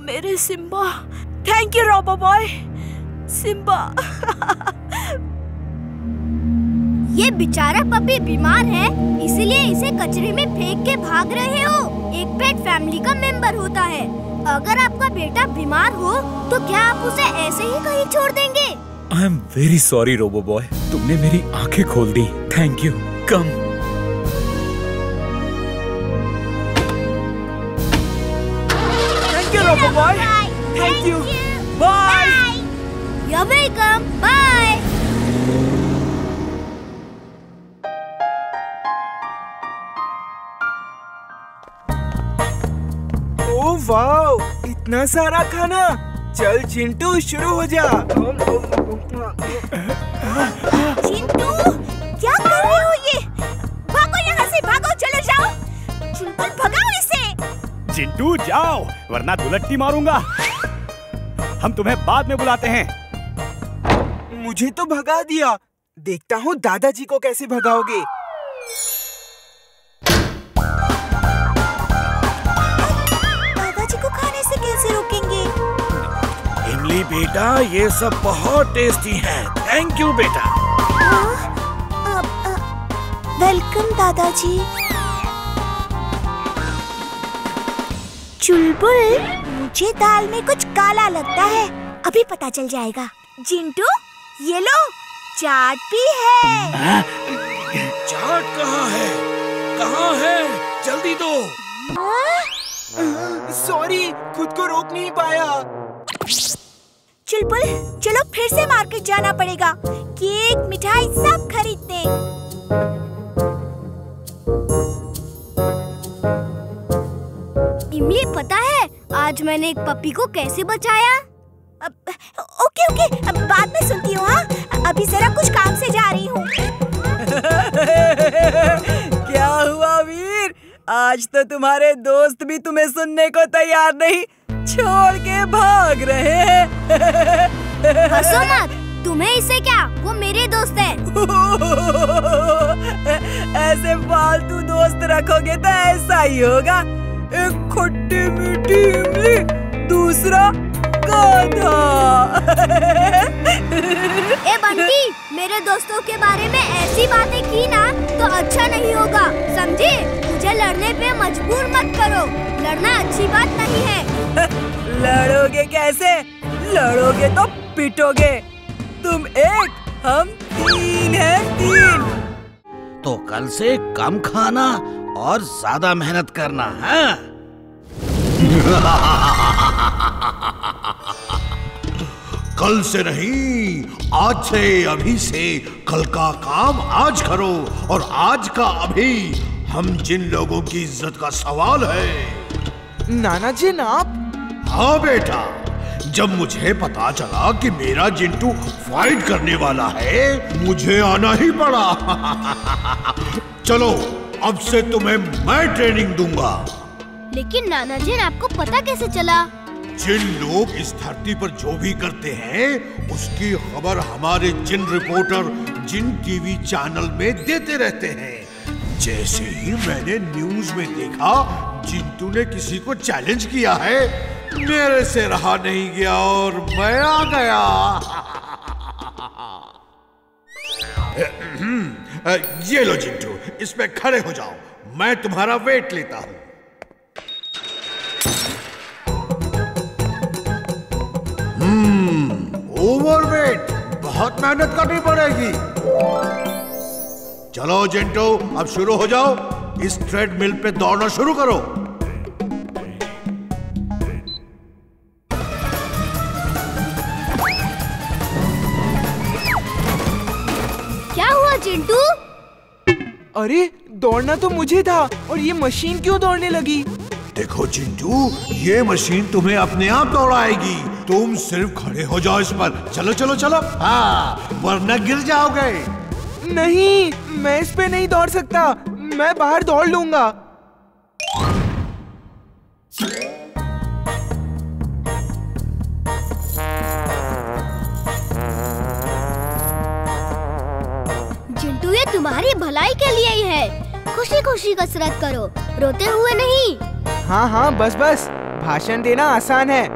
मेरे Simba, thank you robo boy. Simba. ये बेचारा पपी बीमार है, इसलिए इसे कचरे में फेंक के भाग रहे हो। एक पेट फैमिली का मेंबर होता है। अगर आपका बेटा बीमार हो तो क्या आप उसे ऐसे ही कहीं छोड़ देंगे? I am very sorry Robo Boy, तुमने मेरी आंखें खोल दी। Thank you. Come. Thank you robo Boy. Thank you. Bye. You are welcome. Bye. Oh wow, इतना सारा खाना। चल चिंटू शुरू हो जा। चिंटू क्या कर रहे हो ये? भागो यहाँ से, भागो, चलो जाओ। चुलबुल भगाओ इसे। चिंटू जाओ, वरना दुलट्टी मारूंगा। हम तुम्हें बाद में बुलाते हैं। मुझे तो भगा दिया, देखता हूँ दादाजी को कैसे भगाओगे। दादाजी को खाने से कैसे रोकेंगे? इमली बेटा, ये सब बहुत टेस्टी है। थैंक यू बेटा। वेलकम दादाजी। चुलबुल, मुझे दाल में कुछ काला लगता है, अभी पता चल जाएगा। चिंटू, ये लो, चाट भी है। चाट कहाँ है? कहाँ है? जल्दी दो। सॉरी, खुद को रोक नहीं पाया। चुलबुल, चलो फिर से मार्केट जाना पड़ेगा। केक, मिठाई सब खरीदते। इमली, पता है आज मैंने एक पपी को कैसे बचाया? ओके, बाद में सुनती हूँ। हाँ, अभी जरा कुछ काम से जा रही हूँ। क्या हुआ वीर? आज तो तुम्हारे दोस्त भी तुम्हें सुनने को तैयार नहीं, छोड़ के भाग रहे हैं। हंसो मत, तुम्हें इससे क्या, वो मेरे दोस्त है। ऐसे फालतू दोस्त रखोगे तो ऐसा ही होगा। एक खट्टी मीठी इमली, दूसरा गाधा। ए बंटी, मेरे दोस्तों के बारे में ऐसी बातें की ना तो अच्छा नहीं होगा, समझे? मुझे लड़ने पे मजबूर मत करो, लड़ना अच्छी बात नहीं है। लड़ोगे कैसे? लड़ोगे तो पिटोगे। तुम एक, हम तीन हैं, तीन। तो कल से कम खाना और ज्यादा मेहनत करना है। कल से नहीं, आज से, अभी से। कल का काम आज करो और आज का अभी। हम जिन लोगों की इज्जत का सवाल है। नाना जी नाप। हाँ बेटा, जब मुझे पता चला कि मेरा चिंटू फाइट करने वाला है, मुझे आना ही पड़ा। चलो, अब से तुम्हें मैं ट्रेनिंग दूंगा। लेकिन नाना जी, आपको पता कैसे चला? जिन लोग इस धरती पर जो भी करते हैं, उसकी खबर हमारे जिन रिपोर्टर जिन टीवी चैनल में देते रहते हैं। जैसे ही मैंने न्यूज में देखा चिंटू ने किसी को चैलेंज किया है, मेरे से रहा नहीं गया और मैं आ गया। ये लो चिंटू, इसमें खड़े हो जाओ, मैं तुम्हारा वेट लेता हूँ। ओवरवेट, बहुत मेहनत करनी पड़ेगी। चलो चिंटू, अब शुरू हो जाओ। इस ट्रेडमिल पे दौड़ना शुरू करो। क्या हुआ चिंटू? अरे, दौड़ना तो मुझे था और ये मशीन क्यों दौड़ने लगी? देखो चिंटू, ये मशीन तुम्हें अपने आप दौड़ाएगी। तुम सिर्फ खड़े हो जाओ इस पर। चलो चलो चलो, हाँ, वरना गिर जाओगे। नहीं, मैं इस पे नहीं दौड़ सकता, मैं बाहर दौड़ लूंगा। चिंटू, ये तुम्हारी भलाई के लिए ही है। खुशी खुशी कसरत करो, रोते हुए नहीं। हाँ हाँ, बस बस, भाषण देना आसान है।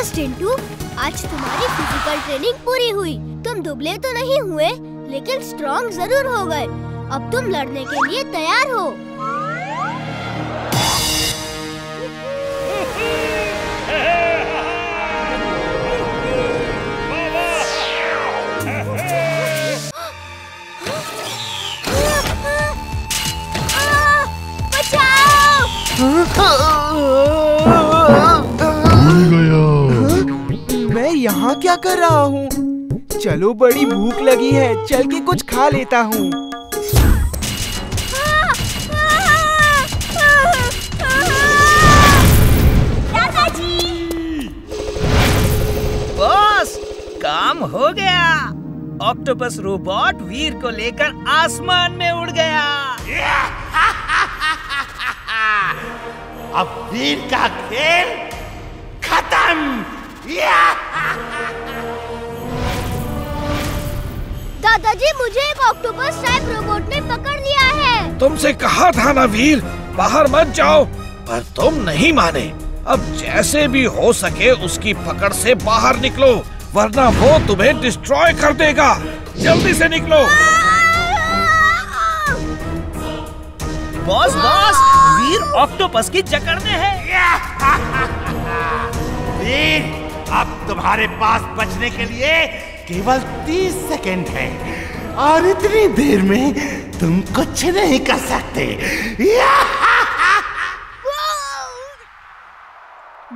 चिंटू, आज तुम्हारी फिजिकल ट्रेनिंग पूरी हुई। तुम दुबले तो नहीं हुए, लेकिन स्ट्रॉन्ग जरूर हो गए। अब तुम लड़ने के लिए तैयार हो। मैं यहाँ क्या कर रहा हूँ? चलो, बड़ी भूख लगी है, चल के कुछ खा लेता हूँ। बॉस, काम हो गया। ऑक्टोपस रोबोट वीर को लेकर आसमान में उड़ गया। अब वीर का खेल खत्म। दादाजी, मुझे एक ऑक्टोपस टाइप रोबोट ने पकड़ लिया है। तुमसे कहा था ना वीर, बाहर मत जाओ, पर तुम नहीं माने। अब जैसे भी हो सके उसकी पकड़ से बाहर निकलो, वरना वो तुम्हें डिस्ट्रॉय कर देगा। जल्दी से निकलो। बॉस, वीर ऑक्टोपस की जकड़ में है। वीर, अब तुम्हारे पास बचने के लिए केवल 30 सेकंड है, और इतनी देर में तुम कुछ नहीं कर सकते।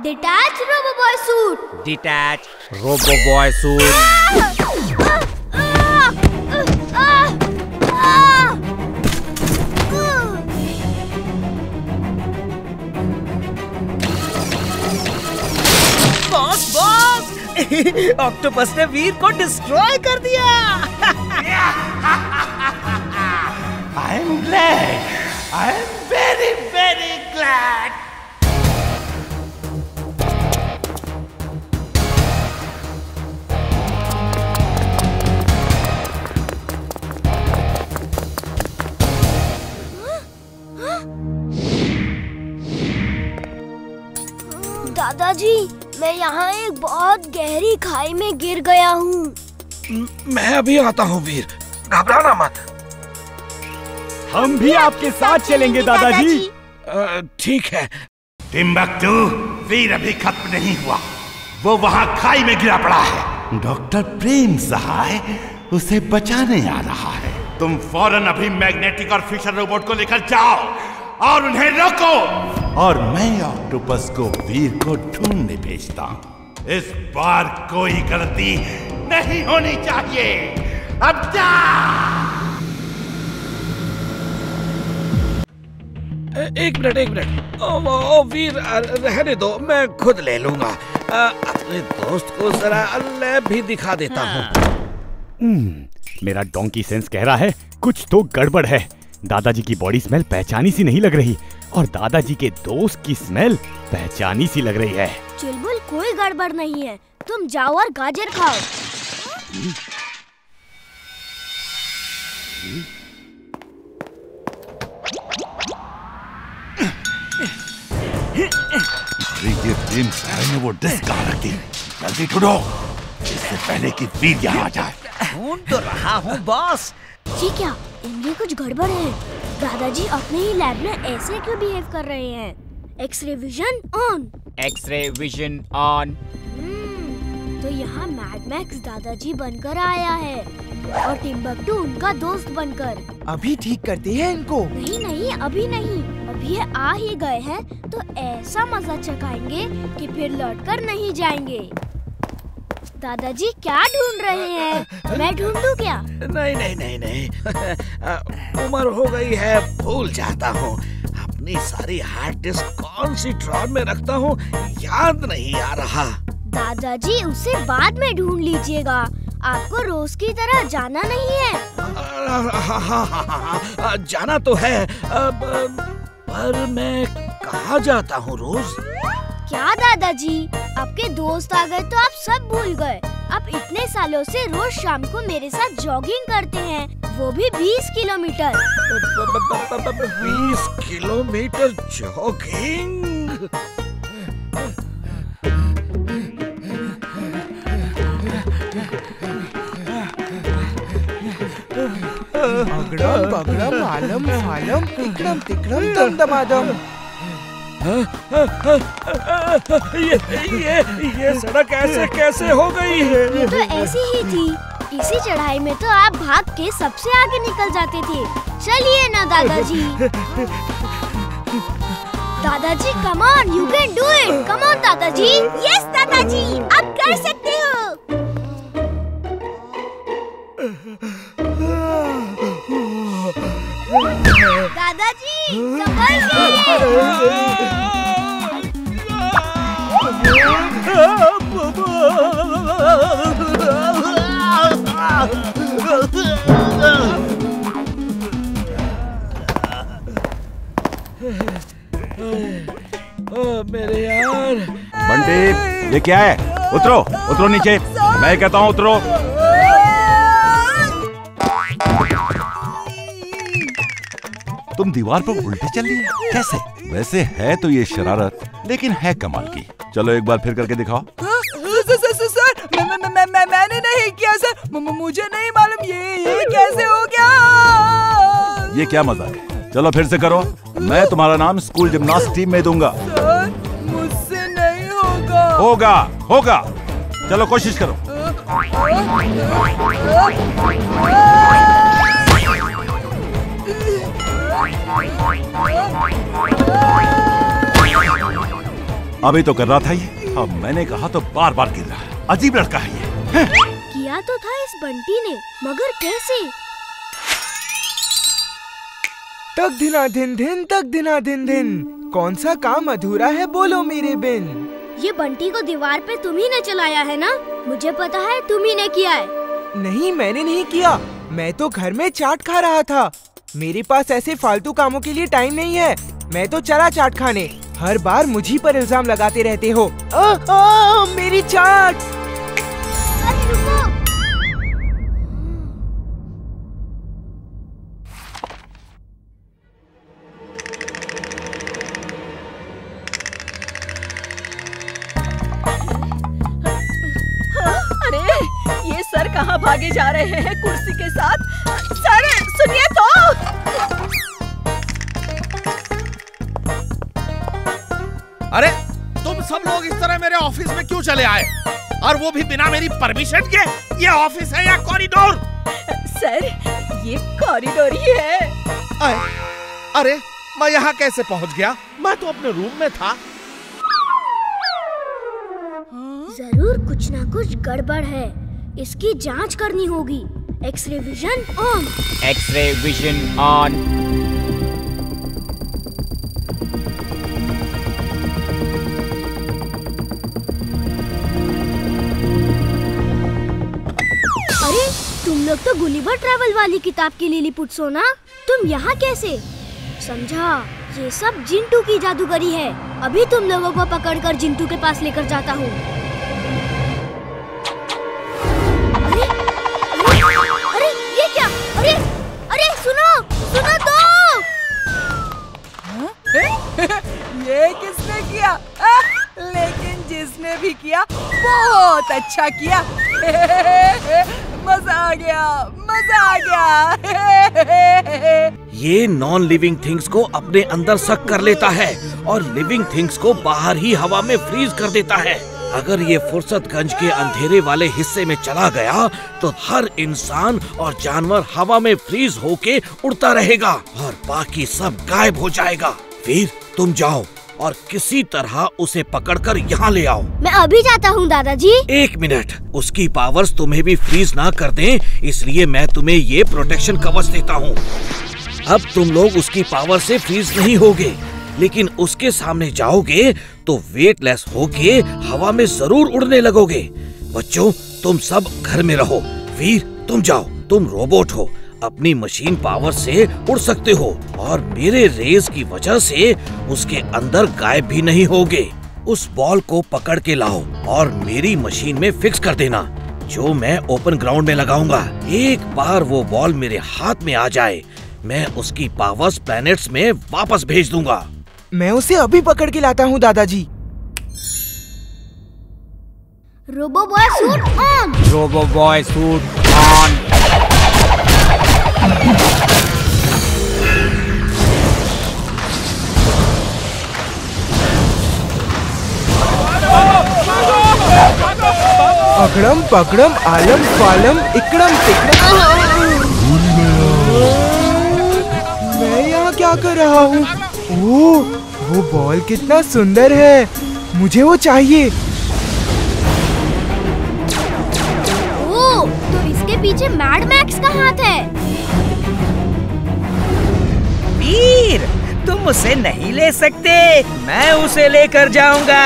Detach Robo Boy suit. Detach Robo Boy suit. Boss, octopus ने वीर को डिस्ट्रॉय कर दिया। I am glad. I am very, very glad. दादाजी, मैं यहाँ एक बहुत गहरी खाई में गिर गया हूँ। मैं अभी आता हूँ वीर, घबराना मत। हम भी आपके साथ चलेंगे दादाजी। ठीक है। टिम्बक्टू, वीर अभी खत्म नहीं हुआ, वो वहाँ खाई में गिरा पड़ा है। डॉक्टर प्रेम सहाय उसे बचाने आ रहा है। तुम फौरन अभी मैग्नेटिक और फिशर रोबोट को लेकर जाओ और उन्हें रोको, और मैं ऑक्टोपस को वीर को ढूंढने भेजता हूँ। इस बार कोई गलती नहीं होनी चाहिए। अब जा। एक मिनट। ओ वीर, रहने दो, मैं खुद ले लूंगा। अपने दोस्त को जरा लैब भी दिखा देता हूँ। मेरा डोंकी सेंस कह रहा है कुछ तो गड़बड़ है। दादाजी की बॉडी स्मेल पहचानी सी नहीं लग रही, और दादाजी के दोस्त की स्मेल पहचानी सी लग रही है। चुलबुल, कोई गड़बड़ नहीं है, तुम जाओ और गाजर खाओ। ये प्रेम सहाय ने वो डिस्क कहाँ रख दी? जल्दी ढूंढो, इससे पहले कि वीर यहाँ आ जाए। ढूंढ तो रहा हूँ बॉस। जी क्या, इनमें कुछ गड़बड़ है। दादाजी अपने ही लैब में ऐसे क्यों बिहेव कर रहे हैं? X-ray vision on. X-ray vision on. तो यहाँ मैड मैक्स दादाजी बनकर आया है, और टिम्बक्टू उनका दोस्त बनकर। अभी ठीक करते हैं इनको। नहीं, अभी नहीं, अभी ये आ ही गए हैं तो ऐसा मजा चखाएंगे कि फिर लौटकर नहीं जाएंगे। दादाजी क्या ढूंढ रहे हैं? मैं ढूंढूं क्या? नहीं। उम्र हो गई है, भूल जाता हूँ। अपनी सारी हार्ड डिस्क कौन सी ड्रॉर में रखता हूँ याद नहीं आ रहा। दादाजी उसे बाद में ढूंढ लीजिएगा, आपको रोज की तरह जाना नहीं है। हाँ, जाना तो है, पर मैं कहाँ जाता हूँ रोज? क्या दादाजी, आपके दोस्त आ गए तो आप सब भूल गए। आप इतने सालों से रोज शाम को मेरे साथ जॉगिंग करते हैं, वो भी 20 किलोमीटर। 20 kilometre jogging? अगड़म बगड़म आलम फालम तिकड़म तिकड़म दम दमादम। ये सड़क ऐसे कैसे हो गई? ये तो ऐसी ही थी। इसी चढ़ाई में तो आप भाग के सबसे आगे निकल जाते थे। चलिए ना दादाजी। दादाजी come on, you can do it. Come on दादाजी। यस दादाजी, आप कर सकते हो। दादाजी संभल के। मेरे यार। बंटी, ये क्या है? उतरो, उतरो नीचे। मैं कहता हूँ उतरो। तुम दीवार पर उल्टे चल रही है कैसे? वैसे है तो ये शरारत, लेकिन है कमाल की। चलो एक बार फिर करके दिखाओ। सर, मैंने नहीं किया सर, मुझे नहीं मालूम ये कैसे हो गया। ये क्या मजाक है? चलो फिर से करो। मैं तुम्हारा नाम स्कूल जिम्नास्ट टीम में दूंगा। सर, मुझसे नहीं होगा। होगा, होगा। चलो कोशिश करो। अभी तो कर रहा था ये, अब मैंने कहा तो बार बार गिर रहा है। अजीब लड़का है ये। किया तो था इस बंटी ने, मगर कैसे? तक दिना दिन दिन, तक दिना दिन दिन। कौन सा काम अधूरा है बोलो मेरे बिन। ये बंटी को दीवार पे तुम ही ने चलाया है ना? मुझे पता है तुम ही ने किया है। नहीं, मैंने नहीं किया। मैं तो घर में चाट खा रहा था। मेरे पास ऐसे फालतू कामों के लिए टाइम नहीं है। मैं तो चला चाट खाने। हर बार मुझी पर इल्जाम लगाते रहते हो। मेरी चाट। अरे रुको। अरे ये सर कहाँ भागे जा रहे हैं कुर्सी के साथ? सर सुनिए तो। अरे तुम सब लोग इस तरह मेरे ऑफिस में क्यों चले आए? और वो भी बिना मेरी परमिशन के? ये ऑफिस है या कॉरिडोर? सर ये कॉरिडोर ही है। अरे मैं यहाँ कैसे पहुँच गया? मैं तो अपने रूम में था। जरूर कुछ ना कुछ गड़बड़ है, इसकी जांच करनी होगी। X-ray vision on. X-ray vision on. अरे तुम लोग तो गुलिवर ट्रैवल वाली किताब की लिलीपुट्स हो ना? तुम यहाँ कैसे? समझा, ये सब जिंटू की जादूगरी है। अभी तुम लोगों को पकड़कर जिंटू के पास लेकर जाता हूँ। अरे ये क्या? अरे सुनो सुनो तो। ये किसने किया? लेकिन जिसने भी किया बहुत अच्छा किया। मजा आ गया, मजा आ गया। ये नॉन लिविंग थिंग्स को अपने अंदर सक कर लेता है और लिविंग थिंग्स को बाहर ही हवा में फ्रीज कर देता है। अगर ये फुर्सतगंज के अंधेरे वाले हिस्से में चला गया तो हर इंसान और जानवर हवा में फ्रीज होके उड़ता रहेगा और बाकी सब गायब हो जाएगा। फिर तुम जाओ और किसी तरह उसे पकड़कर यहाँ ले आओ। मैं अभी जाता हूँ दादाजी। 1 मिनट, उसकी पावर्स तुम्हें भी फ्रीज ना कर दें, इसलिए मैं तुम्हें ये प्रोटेक्शन कवच देता हूँ। अब तुम लोग उसकी पावर से फ्रीज नहीं होगे। लेकिन उसके सामने जाओगे तो वेटलेस होके हवा में जरूर उड़ने लगोगे। बच्चों, तुम सब घर में रहो। वीर, तुम जाओ, तुम रोबोट हो, अपनी मशीन पावर से उड़ सकते हो और मेरे रेस की वजह से उसके अंदर गायब भी नहीं होगे। उस बॉल को पकड़ के लाओ और मेरी मशीन में फिक्स कर देना, जो मैं ओपन ग्राउंड में लगाऊंगा। एक बार वो बॉल मेरे हाथ में आ जाए, मैं उसकी पावर्स प्लैनेट्स में वापस भेज दूंगा। मैं उसे अभी पकड़ के लाता हूँ दादाजी। Robo Boy suit on. Robo Boy suit on. अकड़म पकड़म आलम फालम इकड़म तिकड़म। मैं यहाँ क्या कर रहा हूँ? ओह, वो बॉल कितना सुंदर है, मुझे वो चाहिए। ओह, तो इसके पीछे मैड मैक्स का हाथ है। वीर, तुम उसे नहीं ले सकते, मैं उसे लेकर जाऊंगा।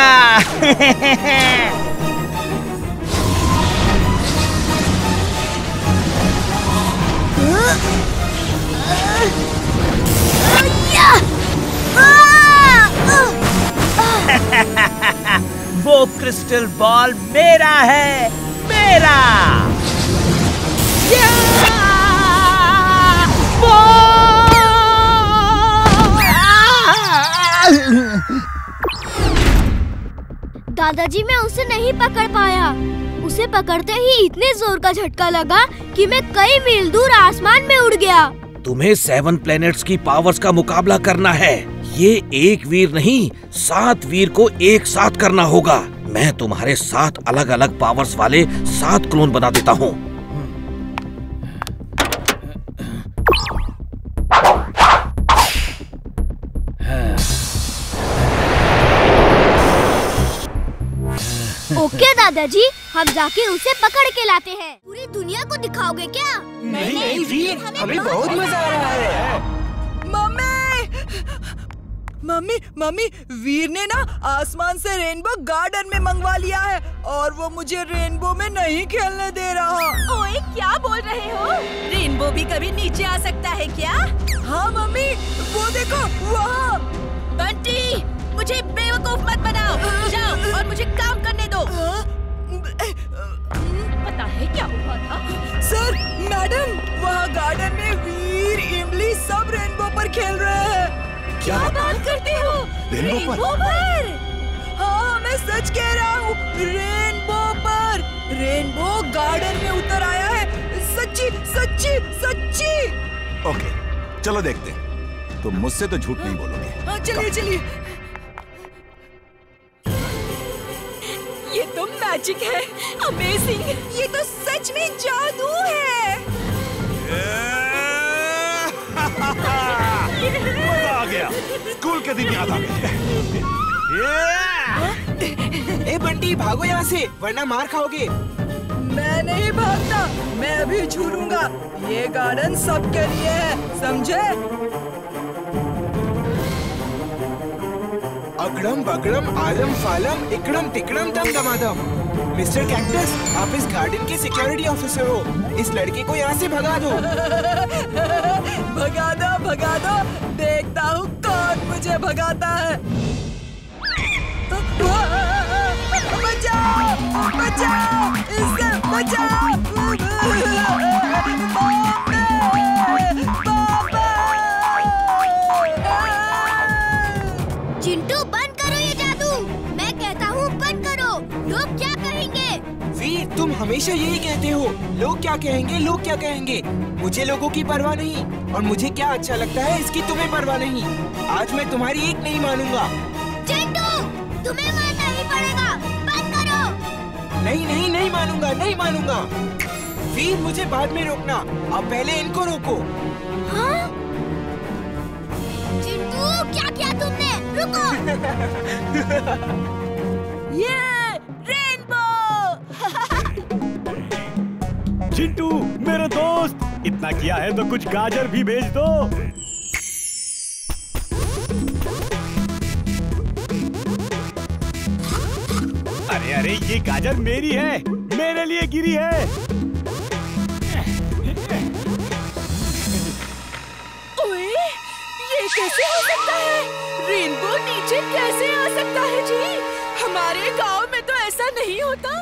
वो क्रिस्टल बॉल मेरा है, मेरा। दादाजी, मैं उसे नहीं पकड़ पाया। उसे पकड़ते ही इतने जोर का झटका लगा कि मैं कई मील दूर आसमान में उड़ गया। तुम्हें 7 प्लैनेट्स की पावर्स का मुकाबला करना है। ये एक वीर नहीं, 7 वीर को एक साथ करना होगा। मैं तुम्हारे 7 अलग अलग पावर्स वाले 7 क्लोन बना देता हूँ। ओके दादाजी, हम जाके उसे पकड़ के लाते हैं। पूरी दुनिया को दिखाओगे क्या? नहीं वीर, हमें बहुत मजा आ रहा है। मम्मी, वीर ने ना आसमान से रेनबो गार्डन में मंगवा लिया है और वो मुझे रेनबो में नहीं खेलने दे रहा। ओए, क्या बोल रहे हो? रेनबो भी कभी नीचे आ सकता है क्या? हाँ मम्मी, वो देखो वहाँ। बंटी, मुझे बेवकूफ मत बनाओ। जाओ और मुझे काम करने दो। पता है क्या हुआ था? सर, मैडम, वहाँ गार्डन में वीर, इमली सब रेनबो पर खेल रहे हैं। क्या बात करते हो? रेनबो पर? हाँ, मैं सच कह रहा हूँ, रेनबो पर। रेनबो गार्डन में उतर आया है। सच्ची सच्ची सच्ची। ओके, चलो देखते हैं। तुम मुझसे तो झूठ नहीं बोलोगे। हाँ, चलिए चलिए। ये तो मैजिक है, अमेजिंग। ये तो सच में जादू है। मजा आ गया, स्कूल के दिन याद आ गए। ए बंटी, भागो यहाँ से, वरना मार खाओगे। मैं नहीं भागता, मैं अभी झूलूंगा। ये गार्डन सबके लिए है, समझे? अगड़म बगड़म आलम फालम इकड़म तिकड़म दम दमादम। मिस्टर कैक्टस, आप इस गार्डन के सिक्योरिटी ऑफिसर हो। इस लड़के को यहाँ से भगा दो। भगा दो, देखता हूँ कौन मुझे भगाता है। बचाओ, बचाओ, इससे बचाओ। चिंटू, बंद करो ये जादू। मैं कहता हूँ बंद करो। लोग क्या कहेंगे? वीर, तुम हमेशा यही कहते हो, लोग क्या कहेंगे, लोग क्या कहेंगे। मुझे लोगों की परवाह नहीं, और मुझे क्या अच्छा लगता है इसकी तुम्हें परवाह नहीं। आज मैं तुम्हारी एक नहीं मानूंगा। चिंटू, तुम्हें मानना ही पड़ेगा। बंद करो। नहीं मानूंगा, नहीं मानूंगा। वीर, मुझे बाद में रोकना, अब पहले इनको रोको। हाँ? चिंटू, क्या किया तुमने? रुको। ये रेनबो। चिंटू, मेरे दोस्त, इतना किया है तो कुछ गाजर भी भेज दो। अरे ये गाजर मेरी है, मेरे लिए गिरी है। ओए, ये कैसे हो सकता है? रेनबो नीचे कैसे आ सकता है जी? हमारे गांव में तो ऐसा नहीं होता।